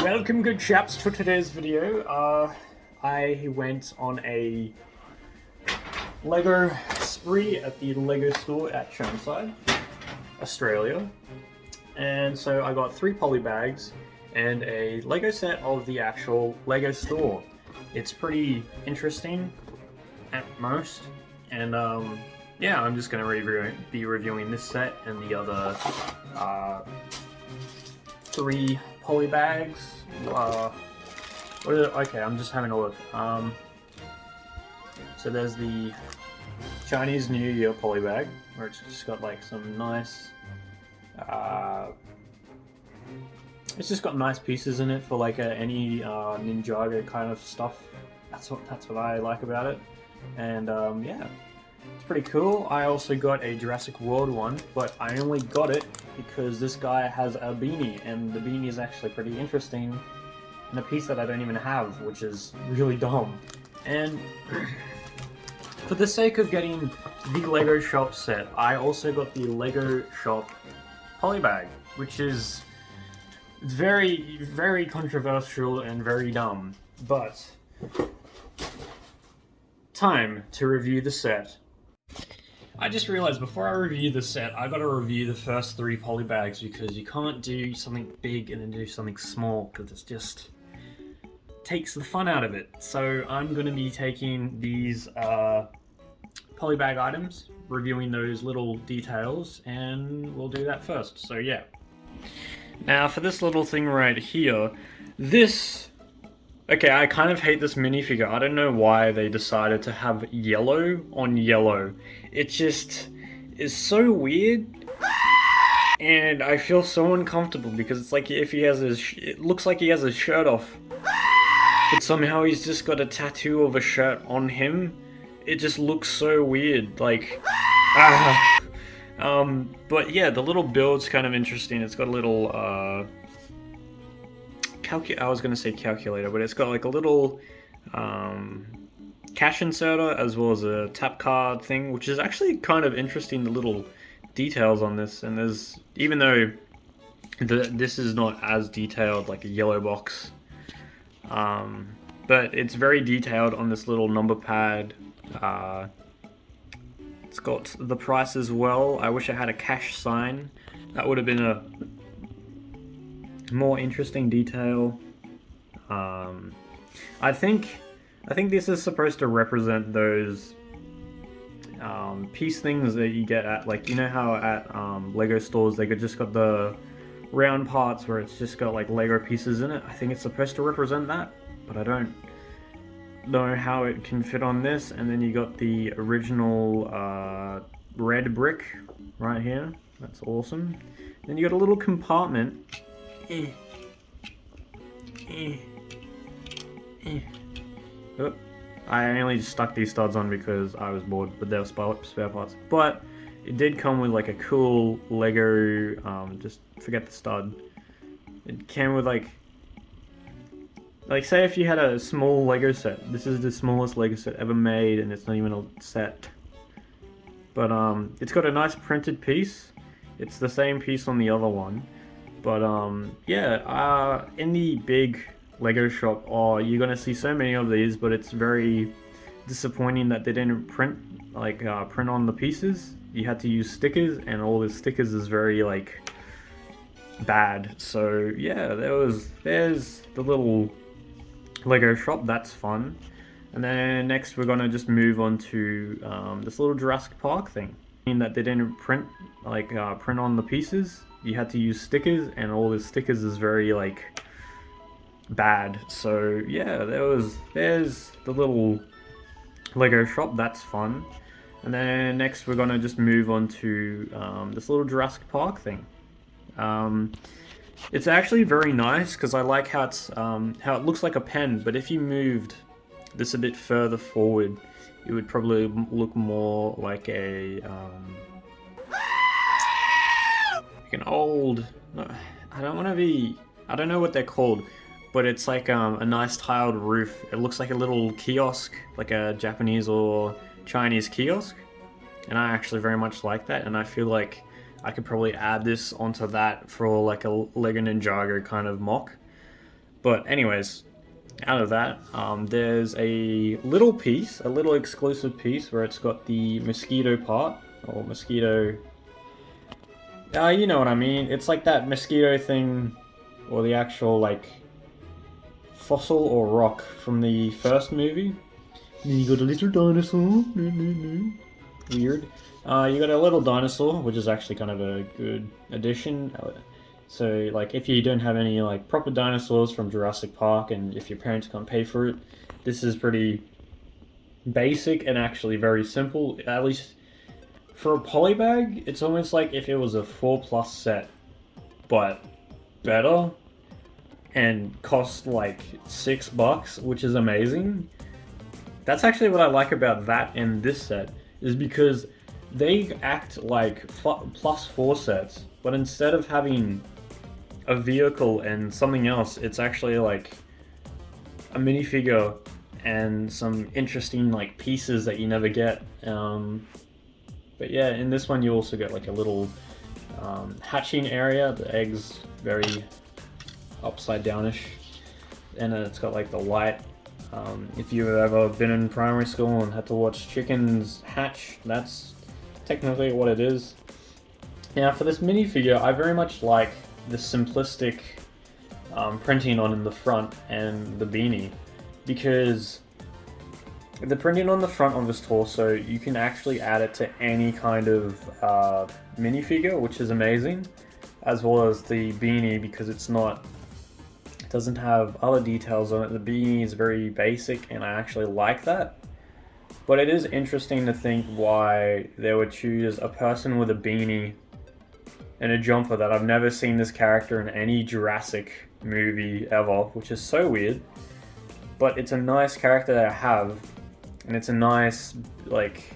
Welcome, good chaps, to today's video. I went on a Lego spree at the Lego store at Chermside, Australia. And so I got 3 poly bags and a Lego set of the actual Lego store. It's pretty interesting at most. And yeah, I'm just going to be reviewing this set and the other 3 poly bags. Okay, I'm just having a look. So there's the Chinese New Year poly bag, where it's just got like some nice. It's just got nice pieces in it for like any Ninjago kind of stuff. That's what I like about it, and yeah. It's pretty cool. I also got a Jurassic World one, but I only got it because this guy has a beanie, and the beanie is actually pretty interesting, and a piece that I don't even have, which is really dumb. And for the sake of getting the Lego Shop set, I also got the Lego Shop polybag, which is very, very controversial and very dumb, but time to review the set. I just realized before I review the set, I gotta review the first 3 poly bags because you can't do something big and then do something small because it just takes the fun out of it. So I'm gonna be taking these poly bag items, reviewing those little details, and we'll do that first. So yeah. Now for this little thing right here, okay, I kind of hate this minifigure. I don't know why they decided to have yellow on yellow. It just is so weird, and I feel so uncomfortable because it's like if he has it looks like he has his shirt off, but somehow he's just got a tattoo of a shirt on him. It just looks so weird, like, but yeah, the little build's kind of interesting. It's got a little, I was gonna say calculator, but it's got like a little cash inserter as well as a tap card thing, which is actually kind of interesting, the little details on this. And there's, even though this is not as detailed like a yellow box, but it's very detailed on this little number pad. It's got the price as well. I wish I had a cash sign. That would have been a more interesting detail. I think this is supposed to represent those piece things that you get at, like, you know how at Lego stores they just got the round parts where it's just got like Lego pieces in it. I think it's supposed to represent that, but I don't know how it can fit on this. And then you got the original red brick right here. That's awesome. Then you got a little compartment. Oh, I only just stuck these studs on because I was bored, but they were spare parts. But it did come with like a cool Lego, just forget the stud. It came with like say if you had a small Lego set. This is the smallest Lego set ever made, and it's not even a set. But it's got a nice printed piece. It's the same piece on the other one. But yeah, in the big Lego shop, you're gonna see so many of these, but it's very disappointing that they didn't print on the pieces. You had to use stickers, and all the stickers is very like bad. So yeah, there's the little Lego shop. That's fun. And then next we're gonna just move on to this little Jurassic Park thing. That they didn't print on the pieces. You had to use stickers, and all the stickers is very like bad. So yeah, there's the little Lego shop. That's fun. And then next we're gonna just move on to this little Jurassic Park thing. It's actually very nice because I like how it's how it looks like a pen, but if you moved this a bit further forward, it would probably look more like an old, I don't know what they're called, but it's like a nice tiled roof. It looks like a little kiosk, like a Japanese or Chinese kiosk, and I actually very much like that, and I feel like I could probably add this onto that for like a Lego Ninjago kind of mock. But anyways, out of that, there's a little piece, a little exclusive piece where it's got the mosquito part, or mosquito. You know what I mean. It's like that mosquito thing, or the actual like fossil or rock from the first movie. And you got a little dinosaur. Weird. You got a little dinosaur, which is actually kind of a good addition. So, like, if you don't have any like proper dinosaurs from Jurassic Park, and if your parents can't pay for it, this is pretty basic and actually very simple. At least for a polybag, it's almost like if it was a 4+ set, but better, and cost like $6, which is amazing. That's actually what I like about that and this set, is because they act like +4 sets, but instead of having a vehicle and something else, it's actually like a minifigure and some interesting like pieces that you never get. But yeah, in this one you also get like a little hatching area. The eggs very upside downish, and it's got like the light. If you've ever been in primary school and had to watch chickens hatch, that's technically what it is. Now for this minifigure, I very much like the simplistic printing on in the front and the beanie, because the printing on the front of this torso, you can actually add it to any kind of minifigure, which is amazing, as well as the beanie, because it doesn't have other details on it. The beanie is very basic, and I actually like that. But it is interesting to think why they would choose a person with a beanie and a jumper that I've never seen this character in any Jurassic movie ever, which is so weird. But it's a nice character to have, and it's a nice, like,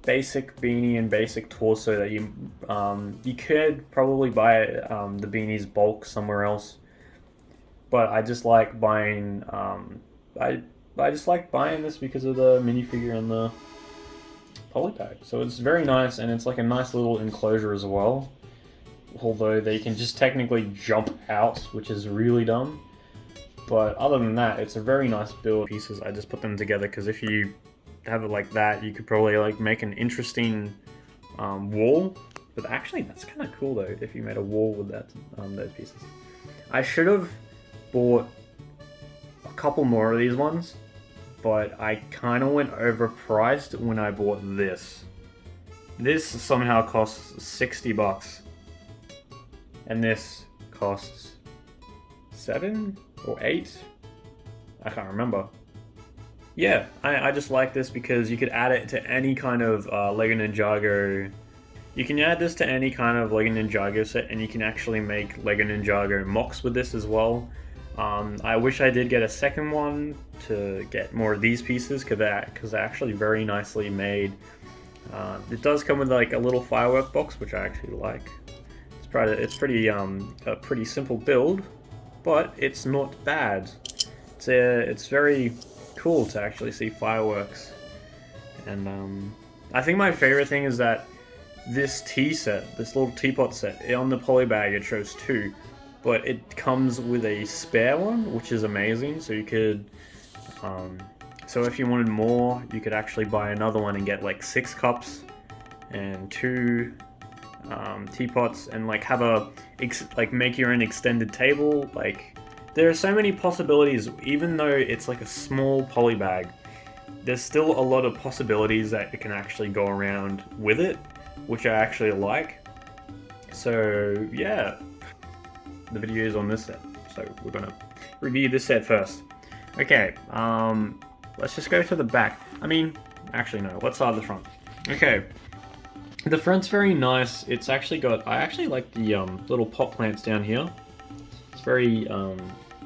basic beanie and basic torso that you could probably buy the beanie's bulk somewhere else. But I just like buying I just like buying this because of the minifigure and the polybag. So it's very nice, and it's like a nice little enclosure as well. Although they can just technically jump out, which is really dumb. But other than that, it's a very nice build pieces. I just put them together because if you have it like that, you could probably like make an interesting wall. But actually, that's kind of cool though, if you made a wall with that those pieces. I should have bought a couple more of these ones, but I kind of went overpriced when I bought this. This somehow costs $60, and this costs 7 or 8. I can't remember. Yeah, I just like this because you could add it to any kind of Lego Ninjago. You can add this to any kind of Lego Ninjago set, and you can actually make Lego Ninjago MOCs with this as well. I wish I did get a second one to get more of these pieces, because they're actually very nicely made. It does come with like a little firework box, which I actually like. It's pretty a pretty simple build, but it's not bad. It's very cool to actually see fireworks, and I think my favorite thing is that this tea set, this little teapot set, on the polybag it shows 2. But it comes with a spare one, which is amazing. So you could, so if you wanted more, you could actually buy another one and get like 6 cups and 2 teapots, and like have like make your own extended table. Like, there are so many possibilities. Even though it's like a small poly bag, there's still a lot of possibilities that it can actually go around with it, which I actually like. So yeah. The video is on this set, so we're gonna review this set first. Okay, let's just go to the back. I mean, actually no, let's start at the front. Okay, the front's very nice. It's actually got, I actually like the little pot plants down here. It's very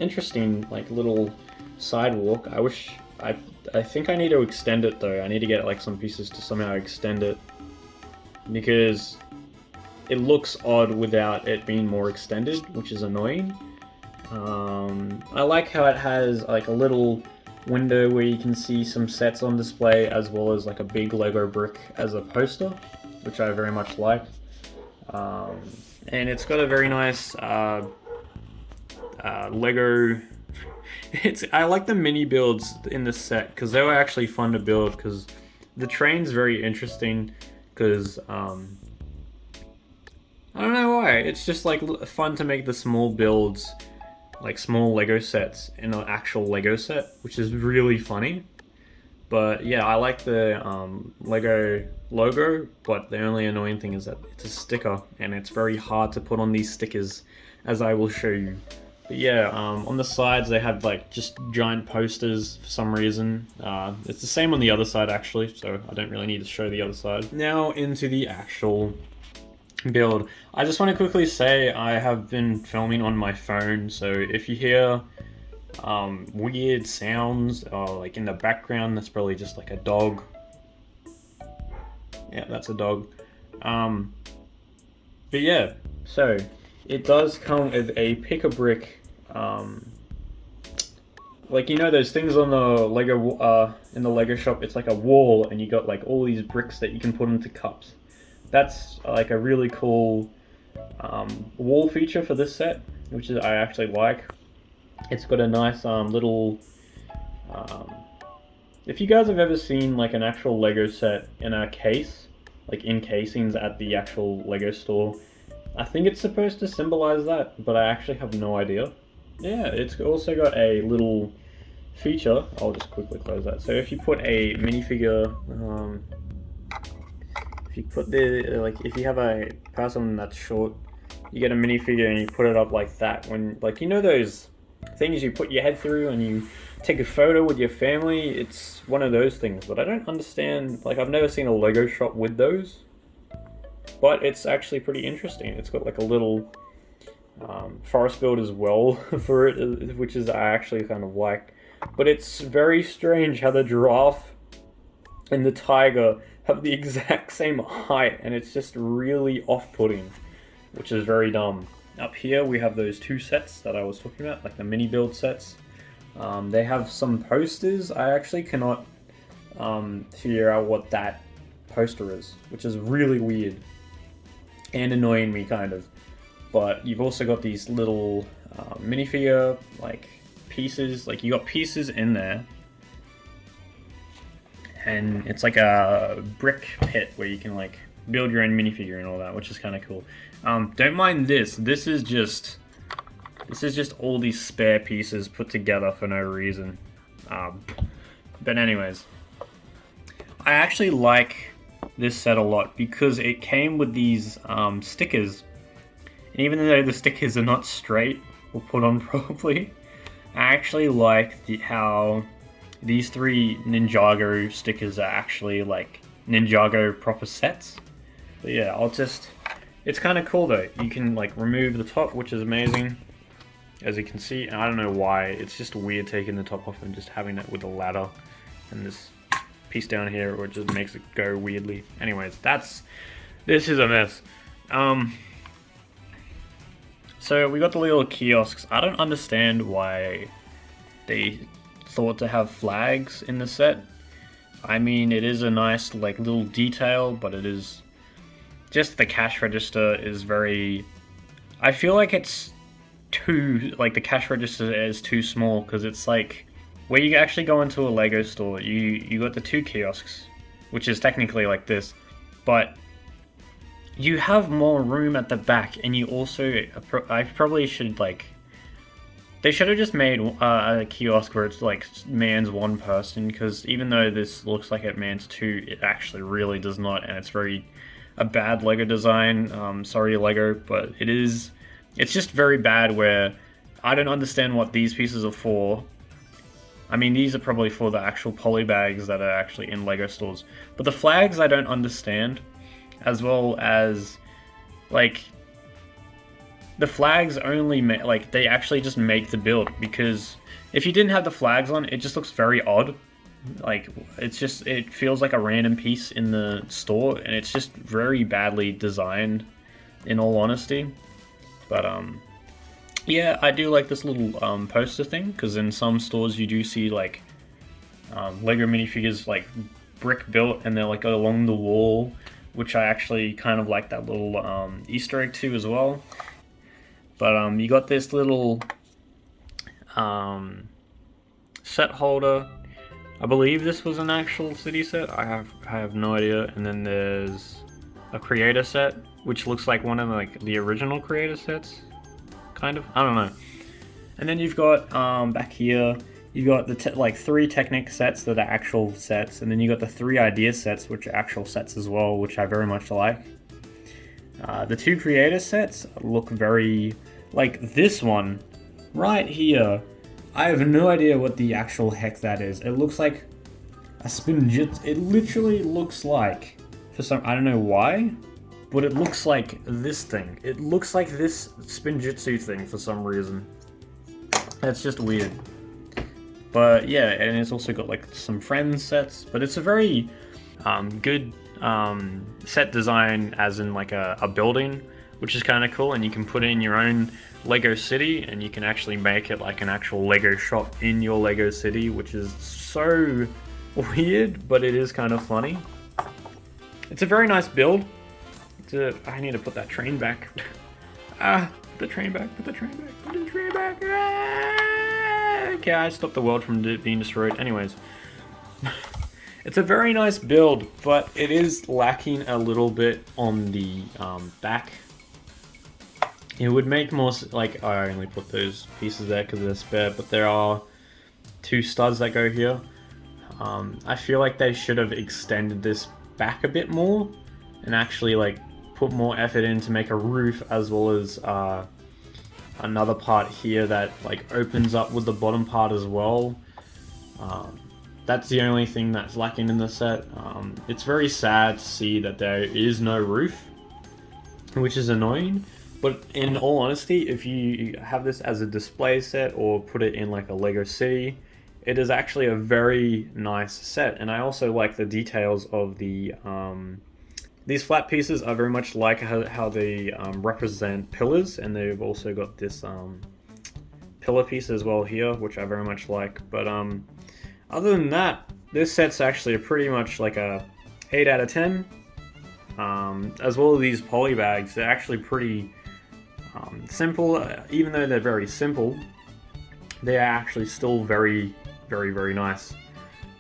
interesting, like little sidewalk. I think I need to extend it though. I need to get like some pieces to somehow extend it, because it looks odd without it being more extended, which is annoying. I like how it has like a little window where you can see some sets on display, as well as like a big Lego brick as a poster, which I very much like. And it's got a very nice Lego. I like the mini builds in this set because they were actually fun to build. Because the train's very interesting. Because I don't know why. It's just like fun to make the small builds, like small Lego sets in an actual Lego set, which is really funny. But yeah, I like the Lego logo, but the only annoying thing is that it's a sticker, and it's very hard to put on these stickers, as I will show you. But yeah, on the sides they have like just giant posters for some reason. It's the same on the other side actually, so I don't really need to show the other side. Now into the actual build. I just want to quickly say I have been filming on my phone, so if you hear weird sounds like in the background, that's probably just like a dog. Yeah, that's a dog. But yeah, so it does come with a pick-a-brick, like, you know those things on the Lego in the Lego shop. It's like a wall, and you got like all these bricks that you can put into cups. That's like a really cool wall feature for this set, which is I actually like. It's got a nice little. If you guys have ever seen like an actual Lego set in a case, like in casings at the actual Lego store, I think it's supposed to symbolize that, but I actually have no idea. Yeah, it's also got a little feature. I'll just quickly close that. So if you put a minifigure, if you put if you have a person that's short, you get a minifigure and you put it up like that. When, like, you know those things you put your head through and you take a photo with your family? It's one of those things, but I don't understand. Like, I've never seen a Lego shop with those, but it's actually pretty interesting. It's got like a little forest build as well for it, which is I actually kind of like. But it's very strange how the giraffe and the tiger have the exact same height, and it's just really off-putting, which is very dumb. Up here we have those two sets that I was talking about, like the mini build sets. They have some posters. I actually cannot figure out what that poster is, which is really weird and annoying me kind of. But you've also got these little minifigure like pieces, like you got pieces in there, and it's like a brick pit where you can like build your own minifigure and all that, which is kind of cool. Don't mind this. This is just all these spare pieces put together for no reason. But anyways, I actually like this set a lot because it came with these stickers. And even though the stickers are not straight or put on properly, I actually like how these three Ninjago stickers are actually like Ninjago proper sets. But yeah, it's kind of cool though. You can like remove the top, which is amazing, as you can see. And I don't know why, it's just weird taking the top off and just having it with a ladder and this piece down here, which just makes it go weirdly. Anyways, this is a mess. So we got the little kiosks. I don't understand why they thought to have flags in the set. I mean, it is a nice like little detail, but it is just the cash register is very. I feel like it's too, like the cash register is too small, because it's like where you actually go into a Lego store, you got the two kiosks, which is technically like this, but you have more room at the back, and you also, I probably should like, they should have just made a kiosk where it's like mans one person, because even though this looks like it mans two, it actually really does not, and it's a bad Lego design. Sorry Lego, but it's just very bad, where I don't understand what these pieces are for. I mean, these are probably for the actual poly bags that are actually in Lego stores, but the flags I don't understand. As well as, like, the flags only like they actually just make the build, because if you didn't have the flags on, it just looks very odd. Like, it feels like a random piece in the store, and it's just very badly designed, in all honesty. But yeah, I do like this little poster thing, because in some stores you do see like Lego minifigures like brick built, and they're like along the wall, which I actually kind of like that little Easter egg too as well. But you got this little set holder. I believe this was an actual city set. I have no idea. And then there's a creator set, which looks like one of the original creator sets, kind of. I don't know. And then you've got back here, you've got the 3 Technic sets that are actual sets, and then you got the 3 idea sets, which are actual sets as well, which I very much like. The 2 creator sets look very like this one right here. I have no idea what the actual heck that is. It looks like a Spinjitzu. It literally looks like, for some, I don't know why, but it looks like this thing. It looks like this Spinjitzu thing for some reason. That's just weird. But yeah, and it's also got like some friends sets, but it's a very good set design, as in like a building, which is kind of cool, and you can put in your own Lego city, and you can actually make it like an actual Lego shop in your Lego city, which is so weird, but it is kind of funny. It's a very nice build. I need to put that train back. Put the train back, put the train back, put the train back. Okay, I stopped the world from being destroyed. Anyways. It's a very nice build, but it is lacking a little bit on the back. It would make more, like, I only put those pieces there because they're spare, but there are 2 studs that go here. I feel like they should have extended this back a bit more and actually like put more effort in to make a roof, as well as another part here that like opens up with the bottom part as well. That's the only thing that's lacking in the set. It's very sad to see that there is no roof, which is annoying. But in all honesty, if you have this as a display set or put it in like a Lego city, it is actually a very nice set. And I also like the details of the... these flat pieces are very much like how they represent pillars, and they've also got this pillar piece as well here, which I very much like. But other than that, this set's actually pretty much like a 8 out of 10. As well as these poly bags, they're actually pretty simple. Even though they're very simple, they are actually still very, very, very nice.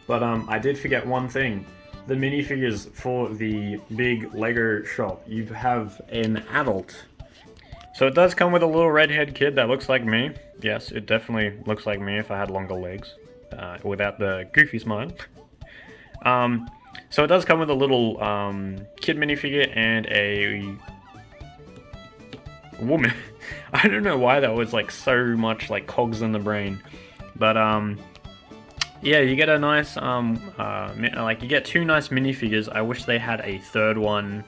But I did forget one thing. The minifigures for the big Lego shop, you have an adult. So it does come with a little redhead kid that looks like me. Yes, it definitely looks like me if I had longer legs, without the goofy smile. So it does come with a little kid minifigure and a woman. I don't know why that was like so much like cogs in the brain, but yeah, you get a nice like you get 2 nice minifigures. I wish they had a 3rd one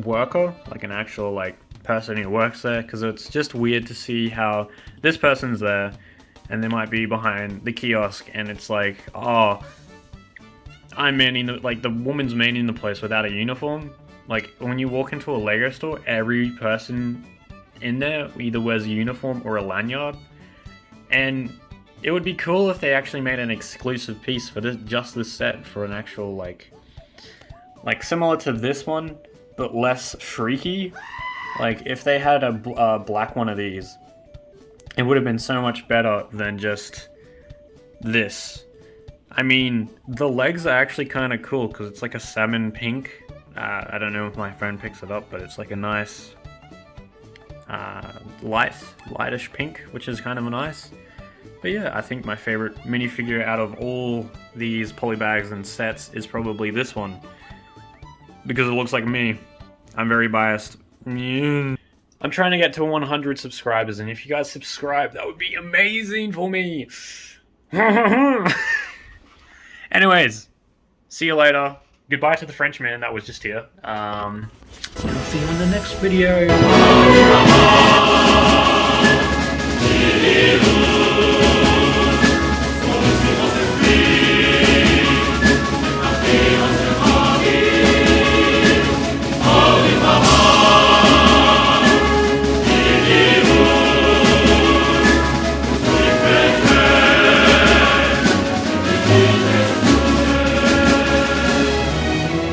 worker, like an actual like person who works there, because it's just weird to see how this person's there and they might be behind the kiosk and it's like, oh, I'm manning the, like the woman's manning the place without a uniform. Like when you walk into a Lego store, every person in there either wears a uniform or a lanyard, and it would be cool if they actually made an exclusive piece for just this set, for an actual like similar to this one but less freaky. Like if they had a black one of these, it would have been so much better than just this. I mean, the legs are actually kind of cool because it's like a salmon pink. I don't know if my friend picks it up, but it's like a nice lightish pink, which is kind of nice. But yeah, I think my favorite minifigure out of all these polybags and sets is probably this one, because it looks like me. I'm very biased. I'm trying to get to 100 subscribers, and if you guys subscribe, that would be amazing for me. Anyways, see you later. Goodbye to the Frenchman that was just here. And I'll see you in the next video.